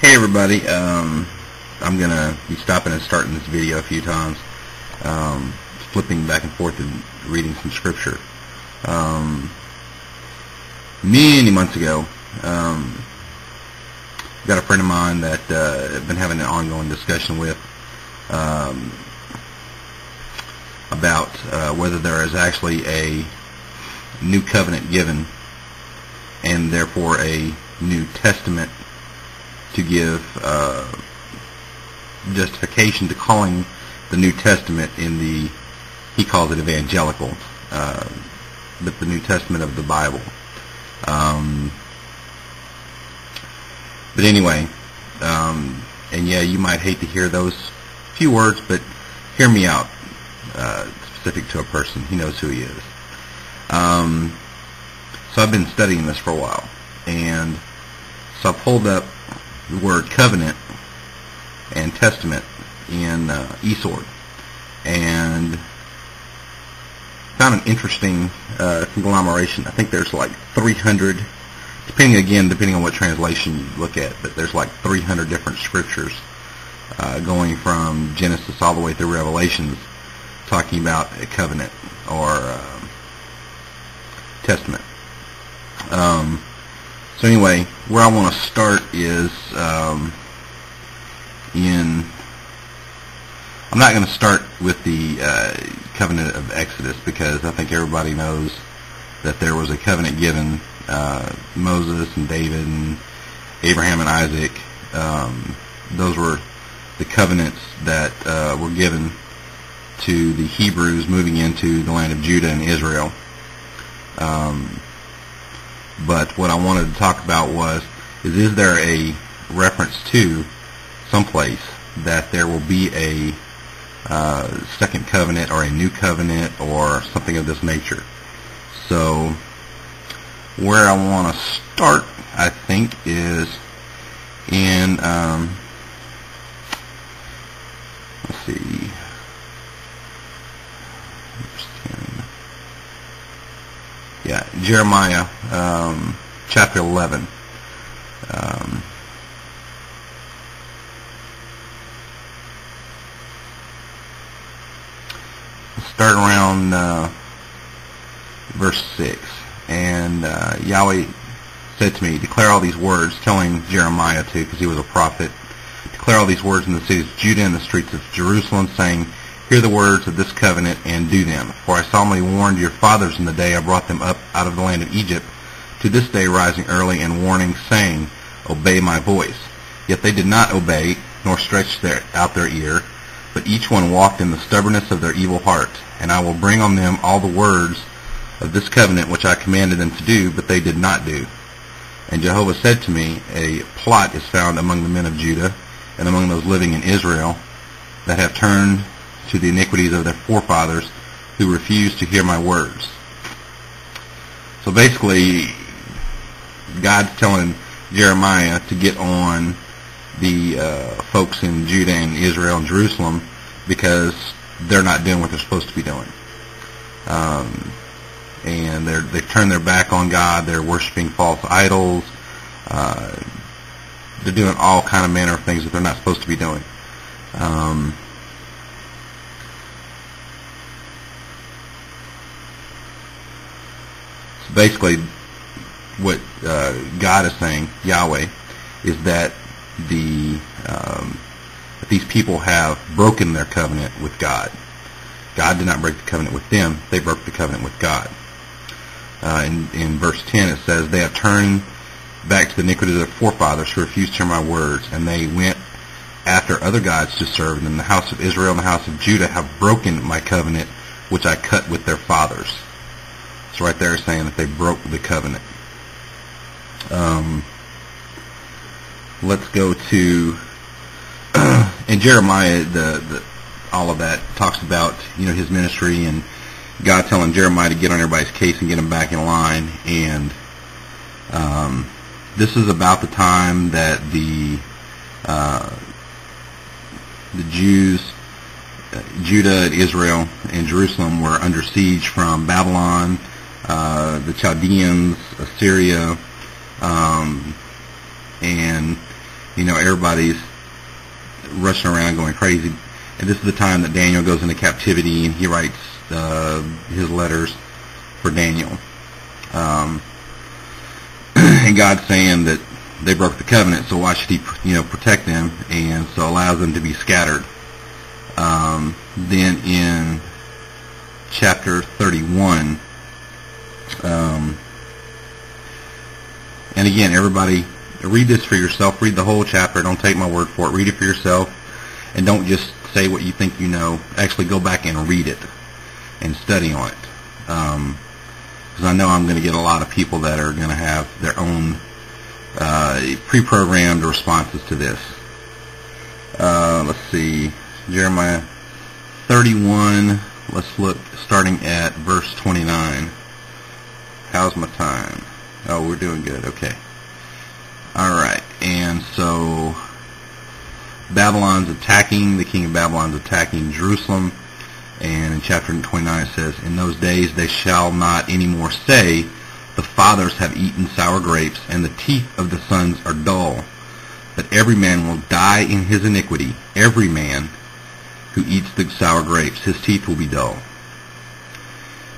Hey everybody, I'm going to be stopping and starting this video a few times, flipping back and forth and reading some scripture. Many months ago, got a friend of mine that I've been having an ongoing discussion with about whether there is actually a new covenant given and therefore a New Testament to give justification to calling the New Testament he calls it evangelical, but the New Testament of the Bible. But anyway, and yeah, you might hate to hear those few words, but hear me out, specific to a person. He knows who he is. So I've been studying this for a while, and so I pulled up the word covenant and testament in eSword, and found an interesting conglomeration. I think there's like 300, depending on what translation you look at, but there's like 300 different scriptures going from Genesis all the way through Revelations talking about a covenant or testament. So anyway, where I want to start is I'm not going to start with the covenant of Exodus, because I think everybody knows that there was a covenant given Moses and David and Abraham and Isaac. Those were the covenants that were given to the Hebrews moving into the land of Judah and Israel. But what I wanted to talk about is there a reference to someplace that there will be a second covenant or a new covenant or something of this nature. So where I want to start, I think, is in let's see, yeah, Jeremiah chapter 11. Start around verse 6. And Yahweh said to me, declare all these words, telling Jeremiah to, because he was a prophet, declare all these words in the cities of Judah and the streets of Jerusalem, saying, hear the words of this covenant and do them. For I solemnly warned your fathers in the day I brought them up out of the land of Egypt, to this day rising early and warning, saying, obey my voice. Yet they did not obey, nor stretch out their ear, but each one walked in the stubbornness of their evil heart. And I will bring on them all the words of this covenant which I commanded them to do, but they did not do. And Jehovah said to me, a plot is found among the men of Judah and among those living in Israel that have turned to the iniquities of their forefathers, who refused to hear my words. So basically, God's telling Jeremiah to get on the folks in Judah and Israel and Jerusalem, because they're not doing what they're supposed to be doing. And they've turned their back on God. They're worshiping false idols. They're doing all kind of manner of things that they're not supposed to be doing. So basically, what God is saying, Yahweh, is that that these people have broken their covenant with God. God did not break the covenant with them. They broke the covenant with God. In verse 10 it says, they have turned back to the iniquity of their forefathers, who refused to hear my words, and they went after other gods to serve them. And the house of Israel and the house of Judah have broken my covenant, which I cut with their fathers. So right there is saying that they broke the covenant. Let's go to in Jeremiah, all of that talks about, his ministry and God telling Jeremiah to get on everybody's case and get them back in line. And this is about the time that the Jews, Judah, Israel, and Jerusalem were under siege from Babylon, the Chaldeans, Assyria, and everybody's rushing around going crazy. And this is the time that Daniel goes into captivity, and he writes his letters for Daniel. And God's saying that they broke the covenant, so why should he, protect them? And so allows them to be scattered. Then in chapter 31, and again, everybody, read this for yourself. Read the whole chapter. Don't take my word for it. Read it for yourself, and don't just say what you think you know. Actually, go back and read it and study on it. Because I know I'm going to get a lot of people that are going to have their own pre-programmed responses to this. Let's see, Jeremiah 31. Let's look starting at verse 29. How's my time? Oh, we're doing good. Okay. Alright, and so Babylon's attacking, the king of Babylon's attacking Jerusalem, and in chapter 29 it says, "In those days they shall not any more say, the fathers have eaten sour grapes, and the teeth of the sons are dull. But every man will die in his iniquity. Every man who eats the sour grapes, his teeth will be dull.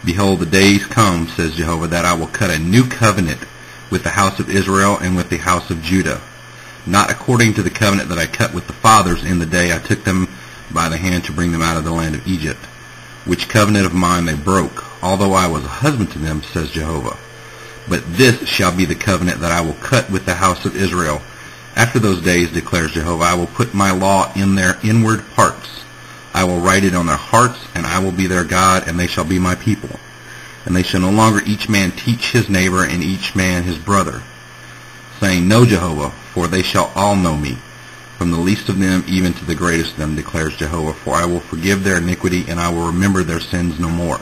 Behold, the days come, says Jehovah, that I will cut a new covenant with the house of Israel and with the house of Judah, not according to the covenant that I cut with the fathers in the day I took them by the hand to bring them out of the land of Egypt, which covenant of mine they broke, although I was a husband to them, says Jehovah. But this shall be the covenant that I will cut with the house of Israel. After those days, declares Jehovah, I will put my law in their inward parts. I will write it on their hearts, and I will be their God, and they shall be my people. And they shall no longer each man teach his neighbor and each man his brother, saying, Know Jehovah, for they shall all know me, from the least of them even to the greatest of them, declares Jehovah. For I will forgive their iniquity, and I will remember their sins no more."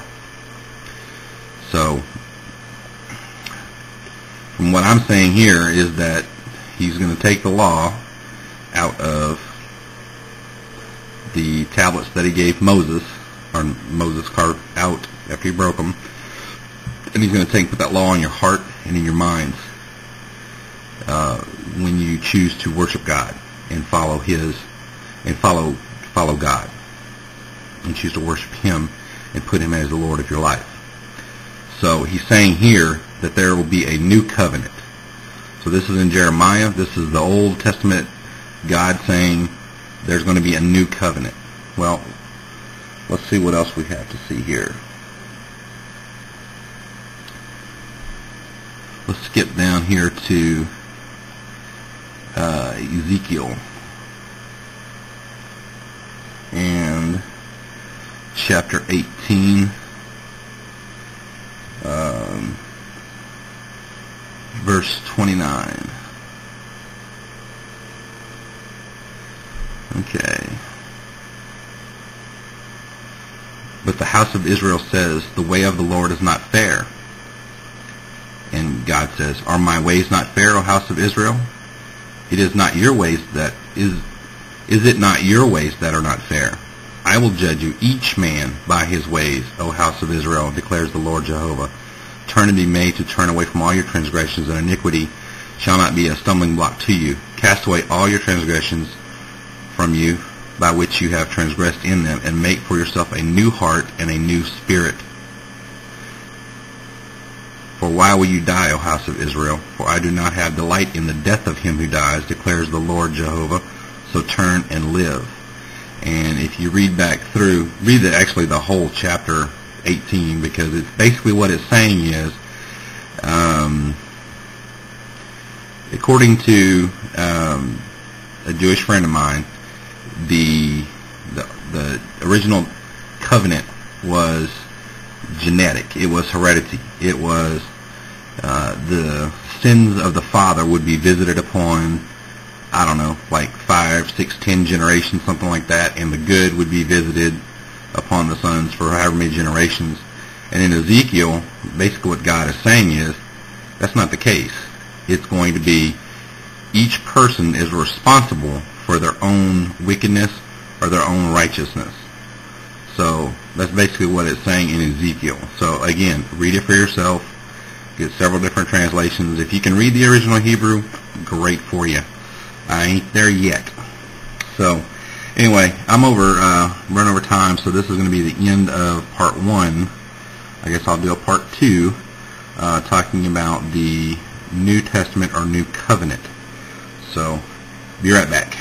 So, from what I'm saying here is that he's going to take the law out of the tablets that he gave Moses, or Moses carved out after he broke them, and he's going to put that law in your heart and in your minds when you choose to worship God and follow follow God, and choose to worship Him and put Him as the Lord of your life. So he's saying here that there will be a new covenant. So this is in Jeremiah. This is the Old Testament God saying there's going to be a new covenant. Well, let's see what else we have to see here. Let's skip down here to Ezekiel and chapter 18, verse 29. Okay. But the house of Israel says, the way of the Lord is not fair. And God says, are my ways not fair, O house of Israel? It is not your ways that is it not your ways that are not fair? I will judge you each man by his ways, O house of Israel, declares the Lord Jehovah. Turn and be made to turn away from all your transgressions, and iniquity shall not be a stumbling block to you. Cast away all your transgressions from you, by which you have transgressed in them, and make for yourself a new heart and a new spirit. For why will you die, O house of Israel? For I do not have delight in the death of him who dies, declares the Lord Jehovah. So turn and live. And if you read back through, read the whole chapter 18, because it's basically what it's saying is, according to a Jewish friend of mine, the original covenant was genetic. It was heredity. It was the sins of the father would be visited upon, I don't know, like 5, 6, 10 generations, something like that, and the good would be visited upon the sons for however many generations. And in Ezekiel, basically what God is saying is, that's not the case. It's going to be each person is responsible for their own wickedness or their own righteousness. So that's basically what it's saying in Ezekiel. So again, read it for yourself. Get several different translations. If you can read the original Hebrew, great for you. I ain't there yet. So, anyway, I'm run over time, so this is going to be the end of part 1. I guess I'll do a part 2, talking about the New Testament or New Covenant. So, be right back.